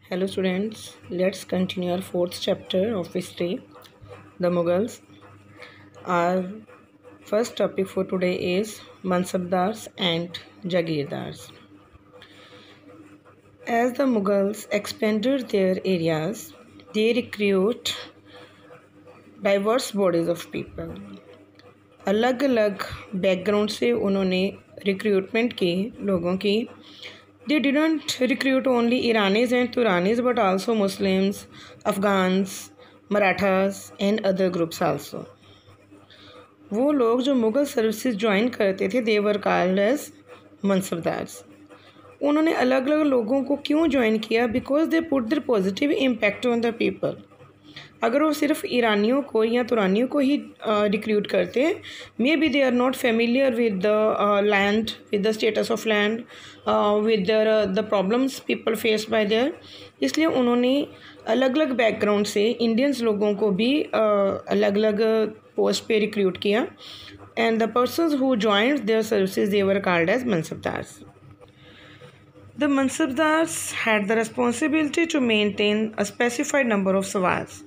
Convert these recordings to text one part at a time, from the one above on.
Hello students, let's continue our fourth chapter of history, the Mughals. Our first topic for today is Mansabdars and Jagirdars. As the Mughals expanded their areas, they recruit diverse bodies of people. अलग अलग background से उन्होंने recruitment की लोगों की. They didn't recruit only Iranis and Turanis but also Muslims, Afghans, Marathas and other groups also. वो लोग जो मुग़ल सर्विसेज ज्वाइन करते थे they were called as mansabdars. उन्होंने अलग अलग लोगों को क्यों ज्वाइन किया? Because they put their positive impact on the people. अगर वो सिर्फ ईरानियों को या तुरानियों को ही रिक्रूट करते हैं, may be they are not familiar with the land, with the status of land, with the problems people face by their. इसलिए उन्होंने अलग अलग बैकग्राउंड से इंडियंस लोगों को भी अलग अलग पोस्ट पे रिक्रूट किया. And the persons who joined their services they were called as mansabdars. The Mansabdars had the responsibility to maintain a specified number of सवार्स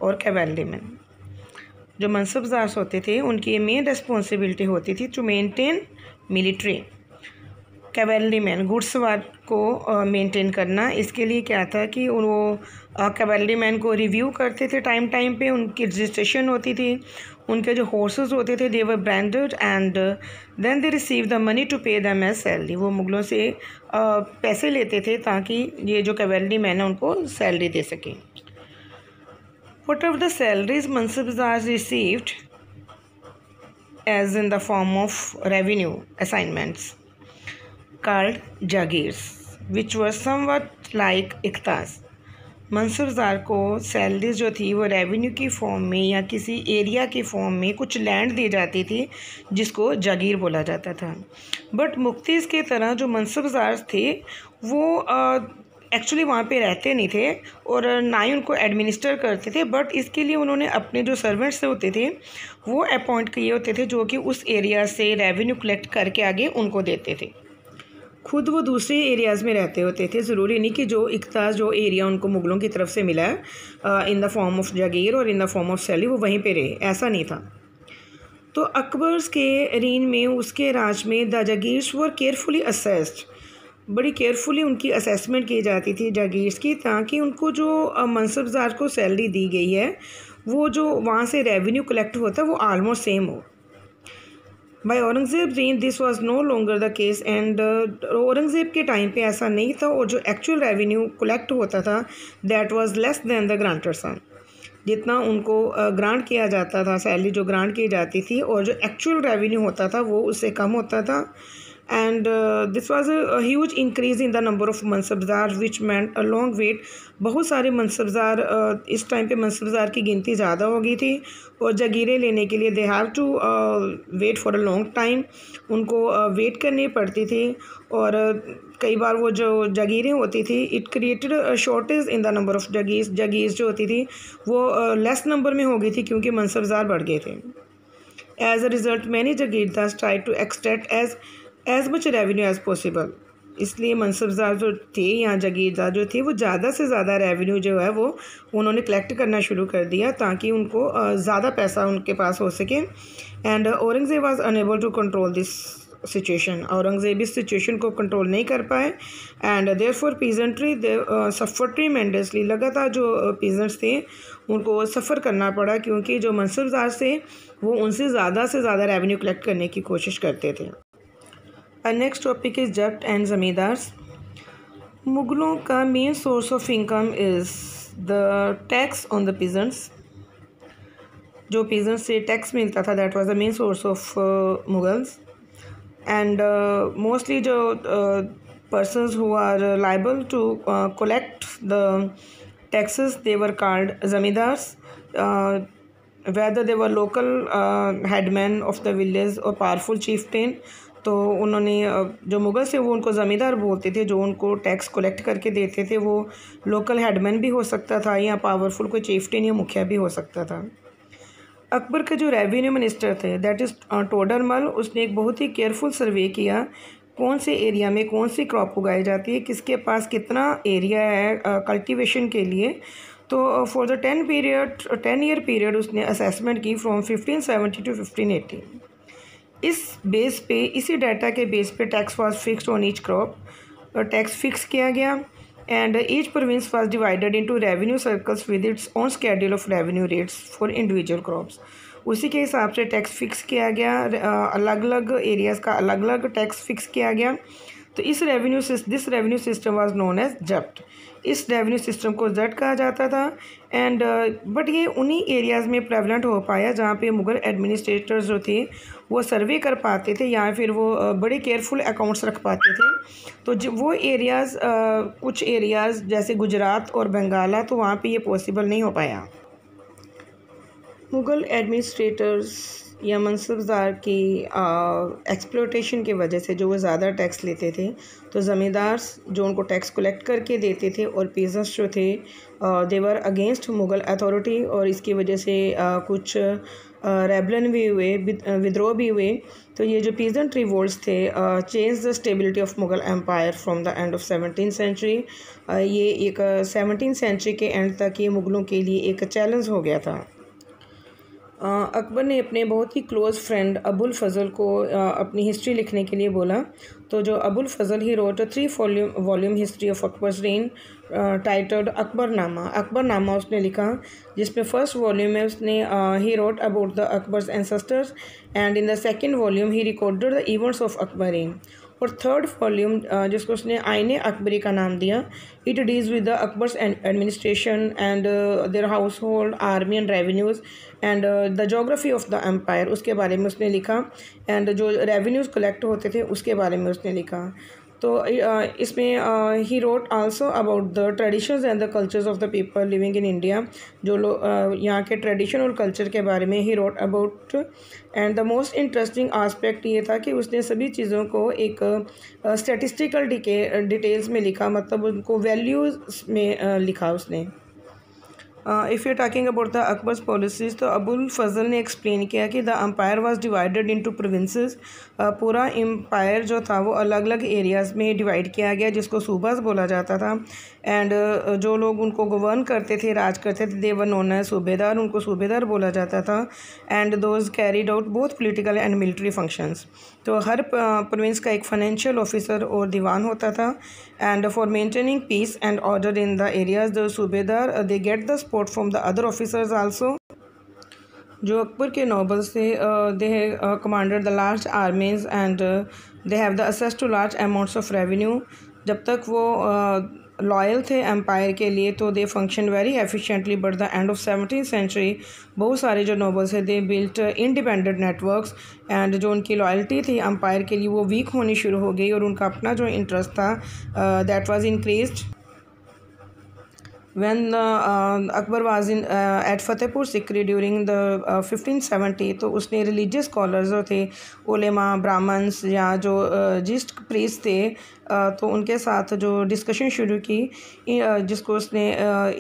और कैवेलरीमैन. जो मनसबदार्स होते थे उनकी मेन रिस्पॉन्सिबिलिटी होती थी टू मेंटेन मिलिट्री. कैवेलरीमैन घुड़सवार को मेंटेन करना. इसके लिए क्या था कि वो कैवेलरीमैन को रिव्यू करते थे टाइम टाइम पे. उनकी रजिस्ट्रेशन होती थी. उनके जो हॉर्सेस होते थे they were branded and then they receive the money to pay them as salary. वो मुगलों से पैसे लेते थे ताकि ये जो कैवेलरी मैन है उनको सैलरी दे सकें. Whatever the salaries mansabdars received as in the form of revenue assignments called jagirs which were somewhat like iqtas. Mansabdar को सैलरीज जो थी वो रेवेन्यू की फॉर्म में या किसी एरिया की फॉर्म में कुछ लैंड दी जाती थी जिसको जागीर बोला जाता था. बट मुफ्तीज़ के तरह जो मनसबदार थे वो एक्चुअली वहाँ पे रहते नहीं थे और ना ही उनको एडमिनिस्टर करते थे. बट इसके लिए उन्होंने अपने जो सर्वेंट्स होते थे वो अपॉइंट किए होते थे जो कि उस एरिया से रेवेन्यू कलेक्ट करके आगे उनको देते थे. खुद वो दूसरे एरियाज़ में रहते होते थे. ज़रूरी नहीं कि जो इख्तास जो एरिया उनको मुग़लों की तरफ से मिला है इन द फॉर्म ऑफ जागीर और इन द फॉर्म ऑफ सैलरी वो वहीं पे रहे, ऐसा नहीं था. तो अकबर्स के रीन में उसके राज में the jagirs were carefully assessed. बड़ी केयरफुली उनकी असेसमेंट की जाती थी जागीर्स की, ताकि उनको जो मनसबदार को सैलरी दी गई है वो जो वहाँ से रेवेन्यू कलेक्ट होता है वो आलमोस्ट सेम हो. By Aurangzeb reign this was no longer the case and Aurangzeb के टाइम पे ऐसा नहीं था और जो एक्चुअल रेवेन्यू कलेक्ट होता था that was less than the granted sum. जितना उनको ग्रांट किया जाता था, सैलरी जो ग्रांट की जाती थी और जो एक्चुअल रेवेन्यू होता था वो उससे कम होता था. And this was a huge increase in the number of mansabdar which meant a long wait. बहुत सारे मनसबदार इस टाइम पे मनसबदार की गिनती ज़्यादा हो गई थी और जागीरें लेने के लिए they have to wait for a long time. उनको वेट करनी पड़ती थी और कई बार वो जो जागीरें होती थी it created shortage in the number of jagirs जो होती थी वो लेस नंबर में हो गई थी क्योंकि मनसबदार बढ़ गए थे. As a result many jagirdars try to extract as much revenue as possible. इसलिए मनसबदार जो थे या जागीरदार जो थे वो ज़्यादा से ज़्यादा रेवेन्यू जो है वो उन्होंने कलेक्ट करना शुरू कर दिया ताकि उनको ज़्यादा पैसा उनके पास हो सके. And Aurangzeb was unable to control this situation. Aurangzeb इस सिचुएशन को कंट्रोल नहीं कर पाए and therefore peasantry they suffer tremendously. लगातार जो पीजेंट्स थे उनको सफ़र करना पड़ा क्योंकि जो मनसबदार थे वो उनसे ज़्यादा से ज़्यादा रेवेन्यू कलेक्ट करने की कोशिश करते थे. Next topic is Jat and zamindars. मुग़लों का main source of income is the tax on the peasants. जो पीजेंट्स से टैक्स मिलता था that was the main source of Mughals. And mostly जो persons who are liable to collect the taxes they were called zamindars, whether they were local headmen of the village or powerful chieftain. तो उन्होंने जो मुग़ल से वो उनको ज़मींदार बोलते थे. जो उनको टैक्स कलेक्ट करके देते थे वो लोकल हेडमैन भी हो सकता था या पावरफुल कोई चीफ्टेन या मुखिया भी हो सकता था. अकबर के जो रेवेन्यू मिनिस्टर थे दैट इज़ टोडरमल. उसने एक बहुत ही केयरफुल सर्वे किया कौन से एरिया में कौन सी क्रॉप उगाई जाती है, किसके पास कितना एरिया है कल्टीवेशन के लिए। तो फॉर द 10 ईयर पीरियड उसने असेसमेंट की फ्रॉम 1570 टू 1580। इस बेस पे, इसी डाटा के बेस पे tax was fixed on each crop, tax fix किया गया। And each province was divided into revenue circles with its own schedule of revenue rates for individual crops. उसी के हिसाब से टैक्स फिक्स किया गया, अलग अलग एरियाज़ का अलग अलग टैक्स फिक्स किया गया। तो this revenue system was known as zabt. इस रेवेन्यू सिस्टम को जब्त कहा जाता था। एंड बट ये उन्हीं एरियाज़ में प्रेवलेंट हो पाया जहाँ पे मुग़ल एडमिनिस्ट्रेटर्स जो थे वो सर्वे कर पाते थे या फिर वो बड़े केयरफुल अकाउंट्स रख पाते थे। तो वो एरियाज़, कुछ एरियाज़ जैसे गुजरात और बंगाला, तो वहाँ पे ये पॉसिबल नहीं हो पाया। मुग़ल एडमिनिस्ट्रेटर्स या मनसबदार की एक्सप्लोटेशन की वजह से जो वो ज़्यादा टैक्स लेते थे, तो ज़मींदार जो उनको टैक्स कलेक्ट करके देते थे और पीजेंट्स जो थे देवर अगेंस्ट मुग़ल अथॉरिटी, और इसकी वजह से कुछ रेबलन भी हुए, विद्रोह भी हुए। तो ये जो पीजेंट रिवोल्ट्स थे change the stability of Mughal empire from the end of 17th century. ये एक 17th सेंचुरी के एंड तक ये मुग़लों के लिए एक चैलेंज हो गया था। अकबर ने अपने बहुत ही क्लोज़ फ्रेंड अबुल फ़ज़ल को अपनी हिस्ट्री लिखने के लिए बोला। तो जो Abul Fazal, he wrote 3 volume history of Akbar's reign titled Akbarnama उसने लिखा, जिसमें फर्स्ट वॉल्यूम में उसने he wrote about the Akbar's ancestors, and in the second volume he recorded the events of Akbar reign. और थर्ड वॉल्यूम जिसको उसने आईने अकबरी का नाम दिया, it deals with the Akbar's administration and their household, army and revenues and the geography of the empire, उसके बारे में उसने लिखा। एंड जो रेवेन्यूज़ कलेक्ट होते थे उसके बारे में उसने लिखा। तो इसमें he wrote also about the traditions and the cultures of the people living in India, जो लोग यहाँ के ट्रेडिशन और कल्चर के बारे में ही wrote about. And the most interesting aspect ये था कि उसने सभी चीज़ों को एक स्टैटिस्टिकल डिटेल्स में लिखा, मतलब उनको वैल्यूज़ में लिखा उसने। If you talking about the Akbar's policies, तो अबुल फ़ज़ल ने एक्सप्लेन किया कि the empire was divided into provinces. पूरा एम्पायर जो था वो अलग अलग एरियाज़ में डिवाइड किया गया, जिसको सूबास बोला जाता था। एंड जो लोग उनको गवर्न करते थे, राज करते थे, दे वर नोन एज सूबेदार, उनको सूबेदार बोला जाता था। And those carried out both political and military functions. तो हर प्रोविंस का एक फाइनेंशियल ऑफिसर और दीवान होता था। And for maintaining peace and order in the areas, the subedar they get the support from the other officers also. जो अकबर के nobles थे, they commanded the large armies and they have the access to large amounts of revenue. जब तक वो loyal थे empire के लिए, तो they function very efficiently. But the end of 17th century बहुत सारे जो नोबल्स थे, they built independent networks, and जो उनकी लॉयल्टी थी एम्पायर के लिए वो वीक होनी शुरू हो गई, और उनका अपना जो इंटरेस्ट था that was increased. When Akbar was in at Fatehpur Sikri during the 1570, तो उसने रिलीजियस स्कॉलर्स जो थे, उलेमा, ब्राह्मण्स या जो जिस्ट प्रीस्ट थे, तो उनके साथ जो डिस्कशन शुरू की, जिसको उसने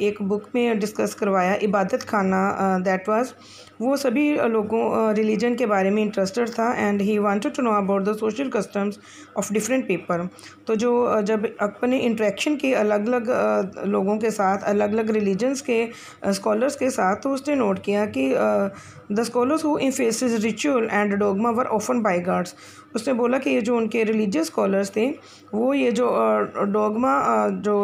एक बुक में डिस्कस करवाया, इबादत खाना दैट वाज। वो सभी लोगों रिलीजन के बारे में इंटरेस्टेड था, and he wanted to know about the social customs of different people. तो जो जब अकबर ने इंटरेक्शन की अलग अलग लोगों के साथ, अलग अलग रिलीजन्स के स्कॉलर्स के साथ, तो उसने नोट किया कि the scholars who emphasis ritual and dogma were often bigots. उसने बोला कि ये जो उनके रिलीजियस स्कॉलर्स थे, वो ये जो डोगमा जो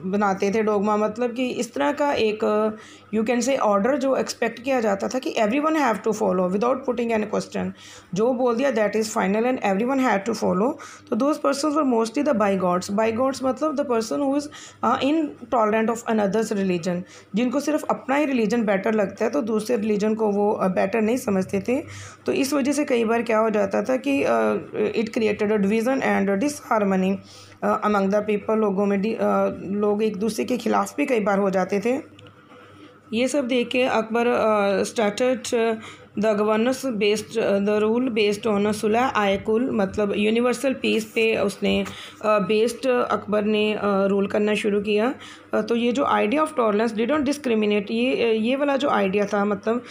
बनाते थे, डोगमा मतलब कि इस तरह का एक यू कैन से ऑर्डर जो एक्सपेक्ट किया जाता था कि everyone have to follow without putting any question. जो बोल दिया that is final and everyone have to follow. तो those persons were mostly the bigots. Bigots मतलब the person who is intolerant of another's religion, जिनको सिर्फ अपना ही religion better लगता है, तो दूसरे रिलीजन को वो बेटर नहीं समझते थे। तो इस वजह से कई बार क्या हो जाता था कि it created a division and disharmony among the people. लोगों में लोग एक दूसरे के ख़िलाफ़ भी कई बार हो जाते थे। ये सब देख के Akbar started the governance based the rule based on sulh-i kul, मतलब यूनिवर्सल पीस पे उसने बेस्ड अकबर ने रूल करना शुरू किया। तो ये जो idea of tolerance did not discriminate, ये वाला जो आइडिया था, मतलब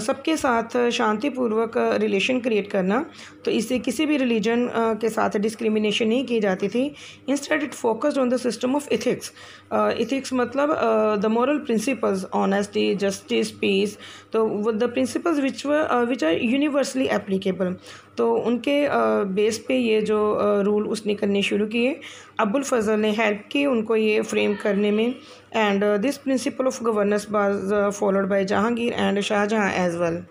सबके साथ शांतिपूर्वक रिलेशन क्रिएट करना, तो इससे किसी भी रिलीजन के साथ डिस्क्रिमिनेशन नहीं की जाती थी। Instead it focused on the system of ethics. Ethics मतलब the moral principles, honesty, justice, peace, तो the principles which are universally applicable. तो उनके बेस पे ये जो रूल उसने करने शुरू किए। अबुल फजल ने हेल्प की उनको ये फ्रेम करने में। And this principle of governance was followed by Jahangir and Shahjahan as well.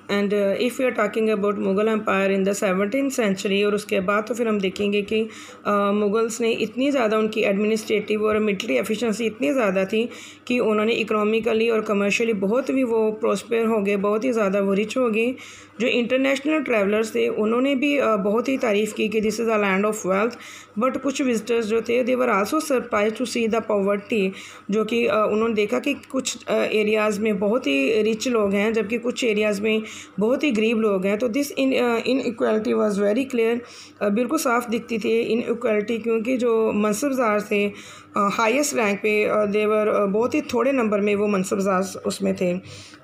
And if you are talking about Mughal empire in the 17th century, और उसके बाद तो फिर हम देखेंगे कि मुग़ल्स ने इतनी ज़्यादा, उनकी एडमिनिस्ट्रेटिव और मिलिट्री एफिशिएंसी इतनी ज़्यादा थी कि उन्होंने इकोनॉमिकली और कमर्शियली बहुत भी वो प्रॉस्पर हो गए, बहुत ही ज़्यादा वो रिच हो गए। जो इंटरनेशनल ट्रैवलर्स थे उन्होंने भी बहुत ही तारीफ़ की कि this is a land of wealth. But कुछ विजिटर्स जो थे they were also surprise to see the poverty, जो कि उन्होंने देखा कि कुछ एरियाज़ में बहुत ही रिच लोग हैं जबकि कुछ एरियाज़ में बहुत ही गरीब लोग हैं। तो this inequality was very clear, बिल्कुल साफ दिखती थी इनइक्वालिटी, क्योंकि जो मनसबदार थे हाईएस्ट रैंक पे देवर बहुत ही थोड़े नंबर में वो मनसबदार उसमें थे।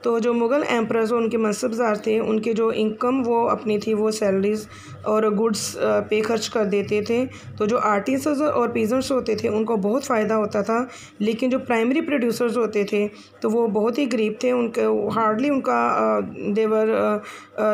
तो जो मुग़ल एम्परर्स उनके मनसबदार थे, उनके जो इनकम वो अपनी थी वो सैलरीज और गुड्स पे खर्च कर देते थे। तो जो आर्टिसंस और पीजेंट्स होते थे उनको बहुत फ़ायदा होता था, लेकिन जो प्राइमरी प्रोड्यूसर्स होते थे तो वो बहुत ही गरीब थे। उनके हार्डली उनका they were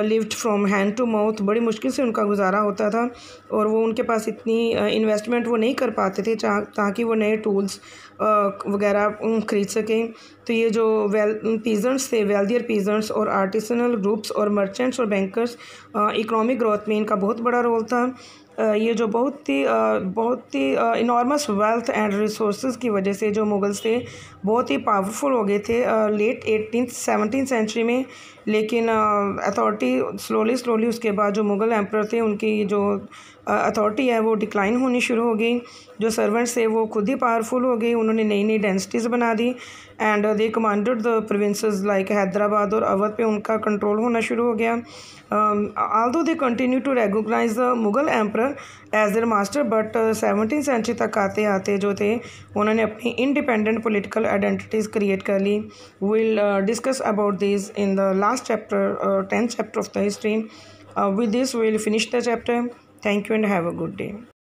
lived from hand to mouth, बड़ी मुश्किल से उनका गुजारा होता था, और वो उनके पास इतनी इन्वेस्टमेंट वो नहीं कर पाते थे ताकि वो नए टूल्स वगैरह ख़रीद सकें। तो ये जो पीजेंट्स थे, वेल्दियर पीजेंट्स और आर्टिसनल ग्रुप्स और मर्चेंट्स और बैंकर्स, इकोनॉमिक ग्रोथ में इनका बहुत बड़ा रोल था। ये जो बहुत ही इनॉर्मस वेल्थ एंड रिसोर्सेज की वजह से जो मुगल्स थे बहुत ही पावरफुल हो गए थे लेट 17th सेंचुरी में। लेकिन अथॉरिटी स्लोली उसके बाद जो मुग़ल एम्परर थे उनकी जो अथॉरिटी है वो डिक्लाइन होनी शुरू हो गई। जो सर्वेंट्स थे वो खुद ही पावरफुल हो गए, उन्होंने नई नई डेंसिटीज़ बना दी and they commanded the provinces like Hyderabad और अवध पे उनका कंट्रोल होना शुरू हो गया। although they continue to recognize the Mughal emperor as their master, but 17th century तक आते आते जो थे उन्होंने अपनी इंडिपेंडेंट पॉलिटिकल आइडेंटिटीज़ क्रिएट कर ली। Will discuss about this in the last chapter, 10th chapter of the history. With this we will finish the chapter. Thank you and have a good day.